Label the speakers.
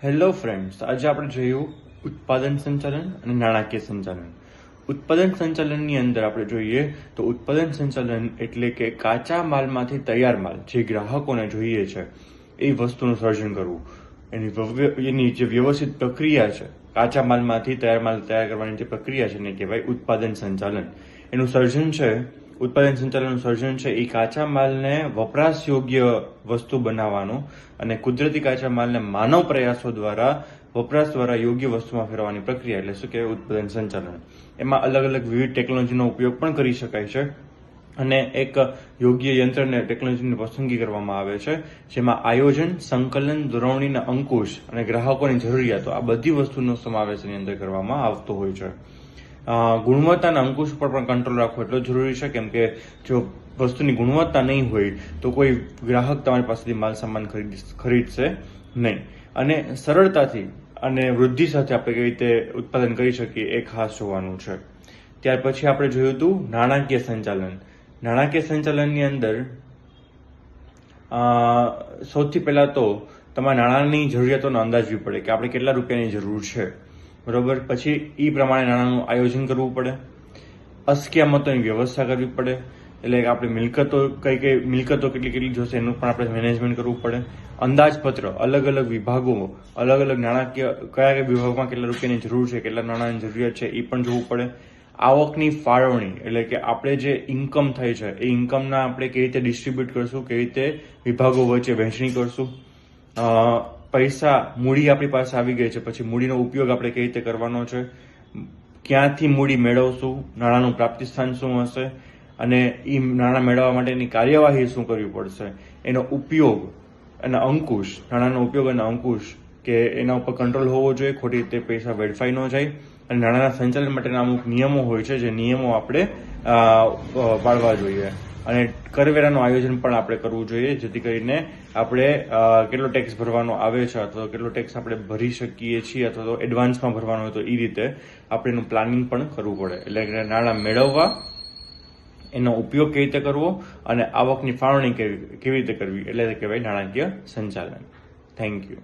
Speaker 1: Hello friends, આજે આપણે જોયું ઉત્પાદન સંચાલન અને નાણાકીય સંચાલન. ઉત્પાદન સંચાલનની અંદર આપણે જોઈએ તો ઉત્પાદન સંચાલન એટલે કે કાચા માલમાંથી તૈયાર માલ જે ગ્રાહકોને જોઈએ છે એ વસ્તુનું સર્જન કરવું. એની જે વ્યવસ્થિત પ્રક્રિયા છે, કાચા માલમાંથી તૈયાર માલ તૈયાર કરવાની જે પ્રક્રિયા છે એને કહેવાય ઉત્પાદન સંચાલન. એનું સર્જન છે, ઉત્પાદન સંચાલનનું સર્જન છે એ કાચા માલને વપરાશ યોગ્ય વસ્તુ બનાવવાનું અને કુદરતી કાચા માલને માનવ પ્રયાસો દ્વારા વપરાશ દ્વારા યોગ્ય વસ્તુમાં ફેરવવાની પ્રક્રિયા એટલે શું કહેવાય ઉત્પાદન સંચાલન. એમાં અલગ અલગ વિવિધ ટેકનોલોજીનો ઉપયોગ પણ કરી શકાય છે અને એક યોગ્ય યંત્રને ટેકનોલોજીની પસંદગી કરવામાં આવે છે, જેમાં આયોજન, સંકલન, દોરવણી અને અંકુશ અને ગ્રાહકોની જરૂરિયાતો આ બધી વસ્તુનો સમાવેશ એની અંદર કરવામાં આવતો હોય છે. ગુણવત્તાના અંકુશ ઉપર પણ કંટ્રોલ રાખવો એટલો જરૂરી છે, કેમ કે જો વસ્તુની ગુણવત્તા નહીં હોય તો કોઈ ગ્રાહક તમારી પાસેથી માલ સામાન ખરીદશે નહીં. અને સરળતાથી અને વૃદ્ધિ સાથે આપણે કેવી રીતે ઉત્પાદન કરી શકીએ એ ખાસ જોવાનું છે. ત્યાર પછી આપણે જોયું હતું નાણાકીય સંચાલન. નાણાકીય સંચાલનની અંદર સૌથી પહેલા તો તમારે નાણાંની જરૂરિયાતોનો અંદાજ બી પડે કે આપણે કેટલા રૂપિયાની જરૂર છે, બરોબર. પછી એ પ્રમાણે નાણાંનું આયોજન કરવું પડે. અસ્કયામતોની વ્યવસ્થા કરવી પડે, એટલે કે આપણે મિલકતો કેટલી જોશે એનું પણ આપણે મેનેજમેન્ટ કરવું પડે. અંદાજપત્ર, અલગ અલગ વિભાગો, અલગ અલગ નાણાકીય કયા વિભાગમાં કેટલા રૂપિયાની જરૂર છે, કેટલા નાણાંની જરૂરિયાત છે એ પણ જોવું પડે. આવકની ફાળવણી, એટલે કે આપણે જે ઇન્કમ થાય છે એ ઇન્કમના આપણે કેવી રીતે ડિસ્ટ્રીબ્યુટ કરશું, કેવી રીતે વિભાગો વચ્ચે વહેંચણી કરશું. પૈસા, મૂડી આપણી પાસે આવી ગઈ છે, પછી મૂડીનો ઉપયોગ આપણે કેવી રીતે કરવાનો છે, ક્યાંથી મૂડી મેળવશું, નાણાંનું પ્રાપ્તિ સ્થાન શું હશે અને એ નાણાં મેળવવા માટેની કાર્યવાહી શું કરવી પડશે, એનો ઉપયોગ અને અંકુશ, નાણાંનો ઉપયોગ અને અંકુશ કે એના ઉપર કંટ્રોલ હોવો જોઈએ, ખોટી રીતે પૈસા વેડફાઈ ન જાય. અને નાણાંના સંચાલન માટેના અમુક નિયમો હોય છે, જે નિયમો આપણે પાળવા જોઈએ. અને કરવેરાનું આયોજન પણ આપણે કરવું જોઈએ, જેથી કરીને આપણે કેટલો ટેક્સ ભરવાનો આવે છે અથવા કેટલો ટેક્સ આપણે ભરી શકીએ છીએ અથવા તો એડવાન્સમાં ભરવાનો હોય તો એ રીતે આપણે એનું પ્લાનિંગ પણ કરવું પડે. એટલે કે નાણાં મેળવવા, એનો ઉપયોગ કેવી રીતે કરવો અને આવકની ફાળવણી કેવી રીતે કરવી, એટલે કહેવાય નાણાકીય સંચાલન. Thank you.